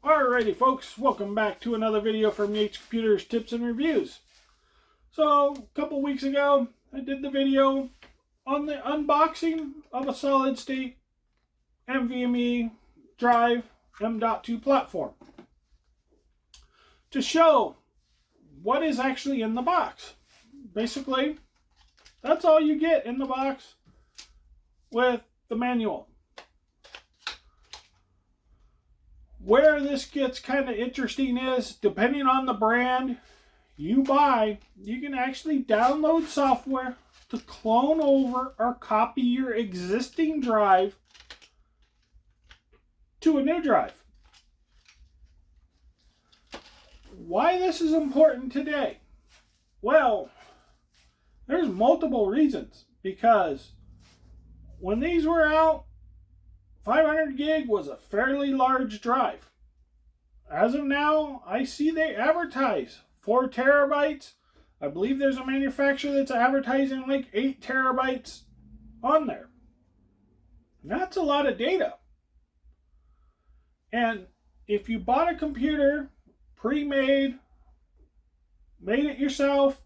Alrighty folks, welcome back to another video from Yates Computers Tips and Reviews. So, a couple weeks ago, I did the video on the unboxing of a solid state NVMe drive M.2 platform to show what is actually in the box. Basically, that's all you get in the box with the manual. Where this gets kind of interesting is, depending on the brand you buy, you can actually download software to clone over or copy your existing drive to a new drive. Why this is important today? Well, there's multiple reasons. Because when these were out, 500 gig was a fairly large drive. As of now, I see they advertise 4 terabytes. I believe there's a manufacturer that's advertising like 8 terabytes on there. That's a lot of data. And if you bought a computer pre-made, made it yourself,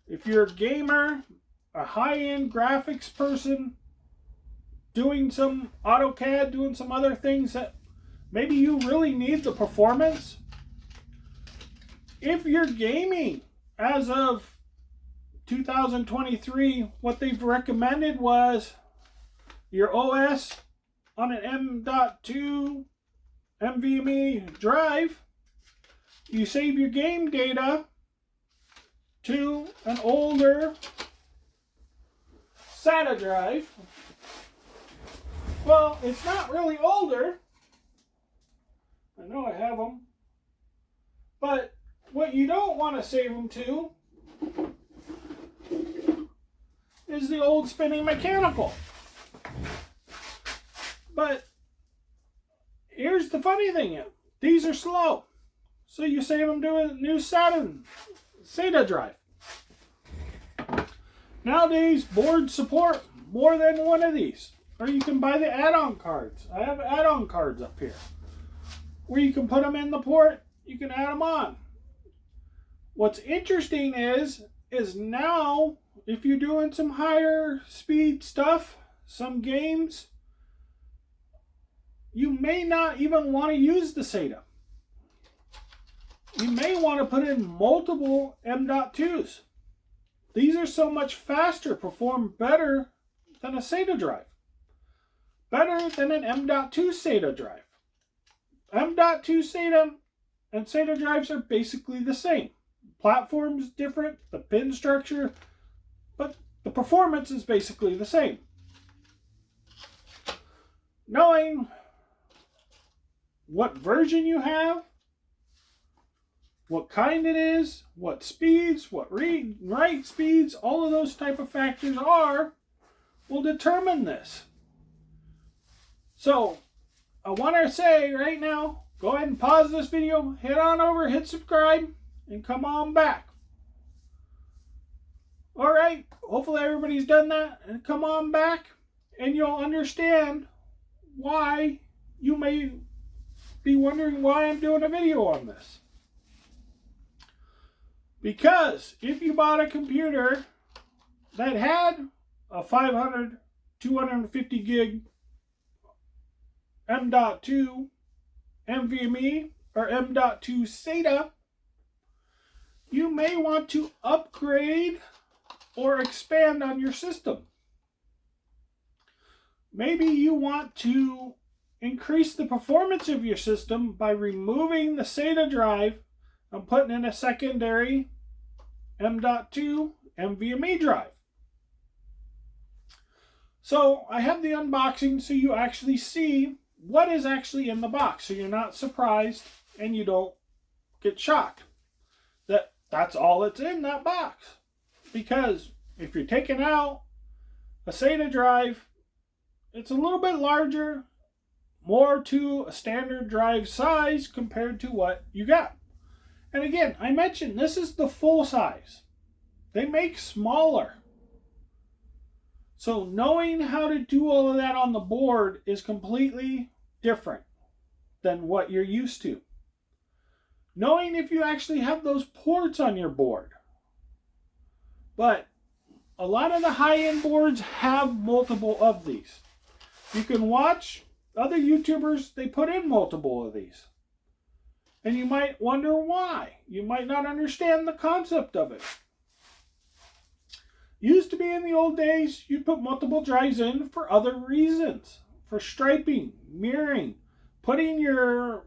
if you're a gamer, a high-end graphics person, doing some AutoCAD, doing some other things that maybe you really need the performance. If you're gaming, as of 2023, what they've recommended was your OS on an M.2 NVMe drive. You save your game data to an older SATA drive. Well, it's not really older. I know I have them. But what you don't want to save them to is the old spinning mechanical. But here's the funny thing. These are slow. So you save them to a new SATA drive. Nowadays, boards support more than one of these. Or you can buy the add-on cards. I have add-on cards up here, where you can put them in the port, you can add them on. What's interesting is now, if you're doing some higher speed stuff, some games, you may not even want to use the SATA. You may want to put in multiple M.2s. These are so much faster, perform better than a SATA drive. Better than an M.2 SATA drive. M.2 SATA and SATA drives are basically the same. Platform's different, the pin structure, but the performance is basically the same. Knowing what version you have, what kind it is, what speeds, what read and write speeds, all of those type of factors will determine this. So, I want to say right now, go ahead and pause this video, head on over, hit subscribe, and come on back. Alright, hopefully everybody's done that, and come on back, and you'll understand why you may be wondering why I'm doing a video on this. Because if you bought a computer that had a 500, 250 gig M.2 NVMe or M.2 SATA, you may want to upgrade or expand on your system. Maybe you want to increase the performance of your system by removing the SATA drive and putting in a secondary M.2 NVMe drive. So I have the unboxing so you actually see what is actually in the box, so you're not surprised and you don't get shocked that that's all that's in that box. Because if you're taking out a SATA drive, it's a little bit larger, more to a standard drive size compared to what you got. And again, I mentioned this is the full size. They make smaller. So knowing how to do all of that on the board is completely different. than what you're used to. Knowing if you actually have those ports on your board. But a lot of the high-end boards have multiple of these. You can watch other YouTubers, they put in multiple of these. And you might wonder why. You might not understand the concept of it. Used to be in the old days, you'd put multiple drives in for other reasons. For striping, mirroring, putting your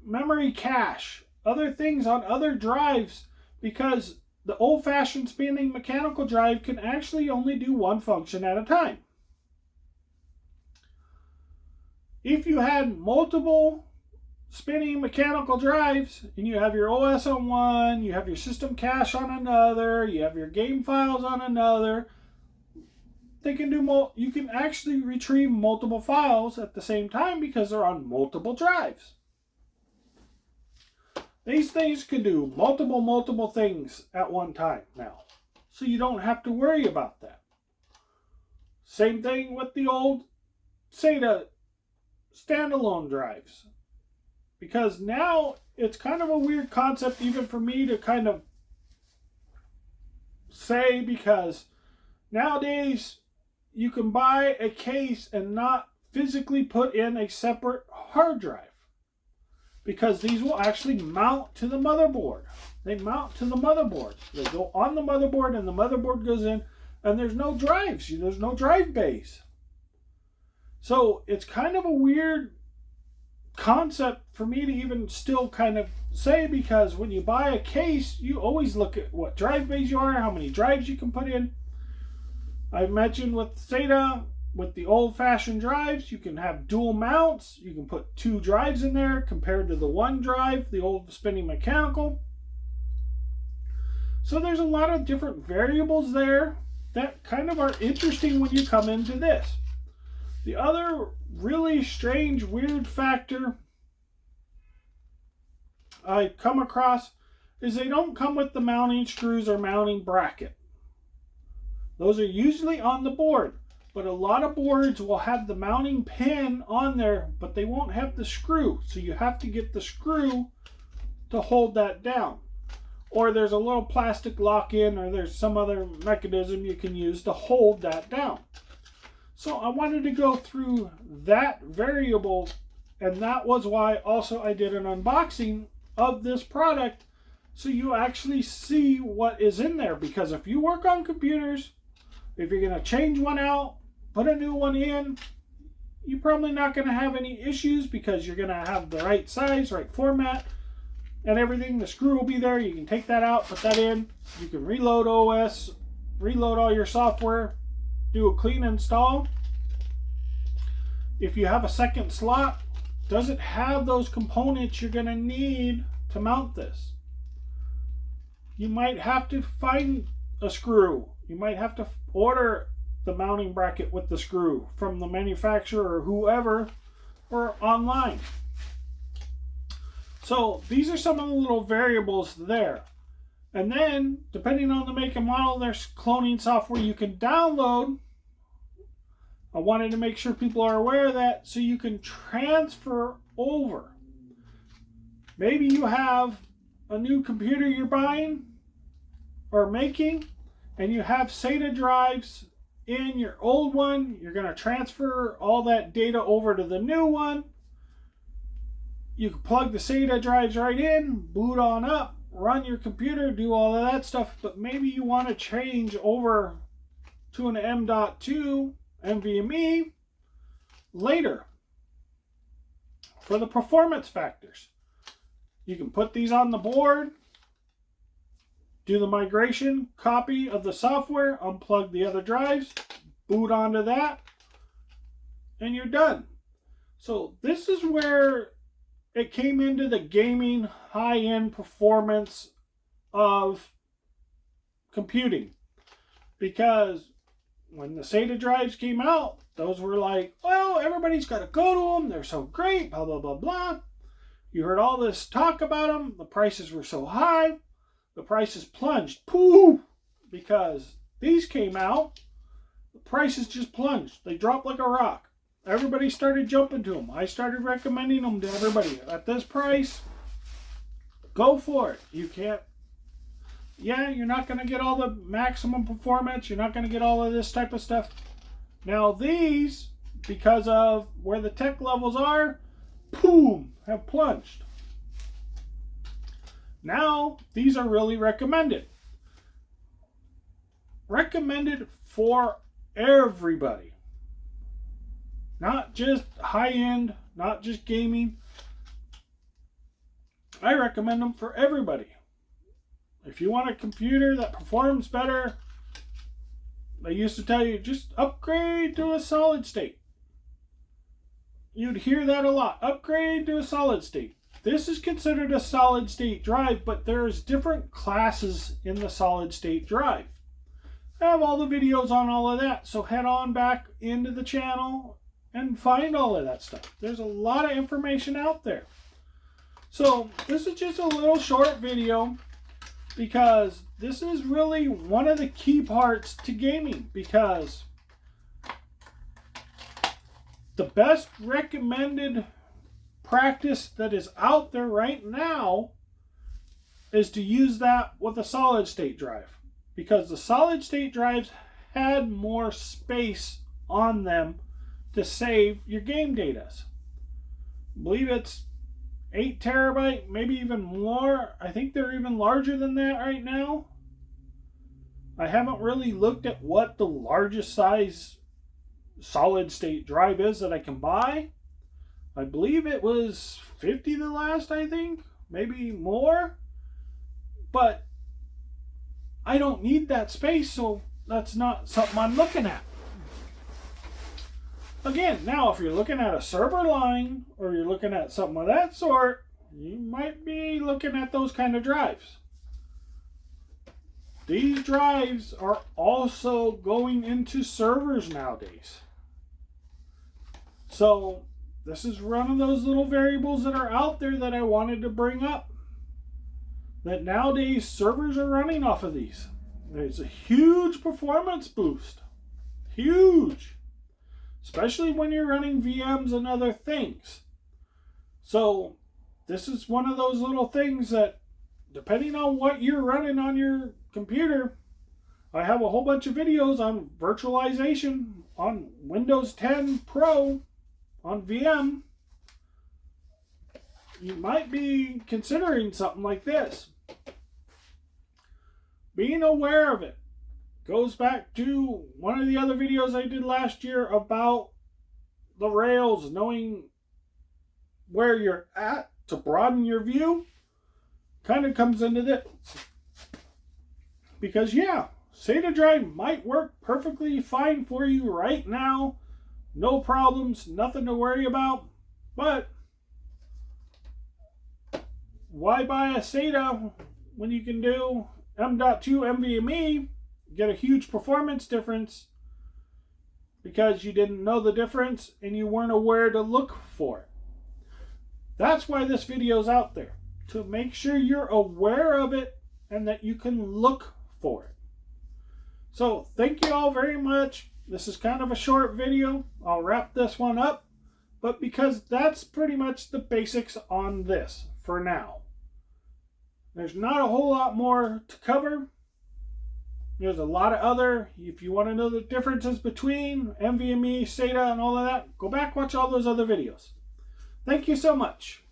memory cache, other things on other drives, because the old-fashioned spinning mechanical drive can actually only do one function at a time. If you had multiple spinning mechanical drives and you have your OS on one, you have your system cache on another, you have your game files on another, they can do you can actually retrieve multiple files at the same time because they're on multiple drives. These things can do multiple things at one time now. So you don't have to worry about that. Same thing with the old SATA standalone drives. Because now it's kind of a weird concept even for me to kind of say, because nowadays you can buy a case and not physically put in a separate hard drive. Because these will actually mount to the motherboard. They mount to the motherboard. They go on the motherboard and the motherboard goes in, and there's no drives. There's no drive bays. So it's kind of a weird concept for me to even still kind of say, because when you buy a case, you always look at what drive bays you are, how many drives you can put in. I mentioned with SATA, with the old-fashioned drives, you can have dual mounts. You can put 2 drives in there compared to the 1 drive, the old spinning mechanical. So there's a lot of different variables there that kind of are interesting when you come into this. The other really strange, weird factor I come across is they don't come with the mounting screws or mounting bracket. Those are usually on the board. But a lot of boards will have the mounting pin on there, but they won't have the screw. So you have to get the screw to hold that down. Or there's a little plastic lock-in, or there's some other mechanism you can use to hold that down. So I wanted to go through that variable, and that was why also I did an unboxing of this product, so you actually see what is in there. Because if you work on computers, if you're going to change one out, put a new one in, you're probably not going to have any issues, because you're going to have the right size, right format, and everything. The screw will be there. You can take that out, put that in. You can reload OS, reload all your software, do a clean install. If you have a second slot, does it have those components you're going to need to mount this? You might have to find a screw. You might have to order the mounting bracket with the screw from the manufacturer or whoever, or online. So these are some of the little variables there. And then, depending on the make and model, there's cloning software you can download. I wanted to make sure people are aware of that, so you can transfer over. Maybe you have a new computer you're buying or making, and you have SATA drives in your old one. You're going to transfer all that data over to the new one. You can plug the SATA drives right in, boot on up, run your computer, do all of that stuff. But maybe you want to change over to an M.2 NVMe later for the performance factors. You can put these on the board, do the migration, copy of the software, unplug the other drives, boot onto that, and you're done. So this is where it came into the gaming high-end performance of computing. Because when the SATA drives came out, those were like, well, everybody's got to go to them. They're so great, blah, blah, blah, blah. You heard all this talk about them. The prices were so high. The prices plunged. Pooh! Because these came out, the prices just plunged. They dropped like a rock. everybody started jumping to them. I started recommending them to everybody. At this price, go for it. You can't, yeah, you're not going to get all the maximum performance. You're not going to get all of this type of stuff. Now these, because of where the tech levels are, boom, have plunged. Now, these are really recommended. Recommended for everybody. Not just high-end, not just gaming. I recommend them for everybody. If you want a computer that performs better, they used to tell you, just upgrade to a solid state. You'd hear that a lot. Upgrade to a solid state. This is considered a solid state drive, but there's different classes in the solid state drive. I have all the videos on all of that, so head on back into the channel and find all of that stuff. There's a lot of information out there. So this is just a little short video because this is really one of the key parts to gaming, because the best recommended practice that is out there right now is to use that with a solid state drive, because the solid state drives had more space on them to save your game data. I believe it's 8 terabyte, maybe even more. I think they're even larger than that right now. I haven't really looked at what the largest size solid state drive is that I can buy. I believe it was 50 the last, I think, maybe more. But I don't need that space, so that's not something I'm looking at. Again, now if you're looking at a server line or you're looking at something of that sort, you might be looking at those kind of drives. These drives are also going into servers nowadays. So this is one of those little variables that are out there that I wanted to bring up. That nowadays servers are running off of these. There's a huge performance boost. Huge. Especially when you're running VMs and other things. So this is one of those little things that, depending on what you're running on your computer, I have a whole bunch of videos on virtualization on Windows 10 Pro on VM. You might be considering something like this. Being aware of it goes back to one of the other videos I did last year about the Rails, knowing where you're at to broaden your view. Kind of comes into this. Because yeah, SATA drive might work perfectly fine for you right now. No problems, nothing to worry about. But why buy a SATA when you can do M.2 NVMe, get a huge performance difference because you didn't know the difference and you weren't aware to look for it. That's why this video is out there, to make sure you're aware of it and that you can look for it. So thank you all very much. This is kind of a short video. I'll wrap this one up, but because that's pretty much the basics on this for now. There's not a whole lot more to cover. There's a lot of other, if you want to know the differences between NVMe, SATA, and all of that, go back, watch all those other videos. Thank you so much.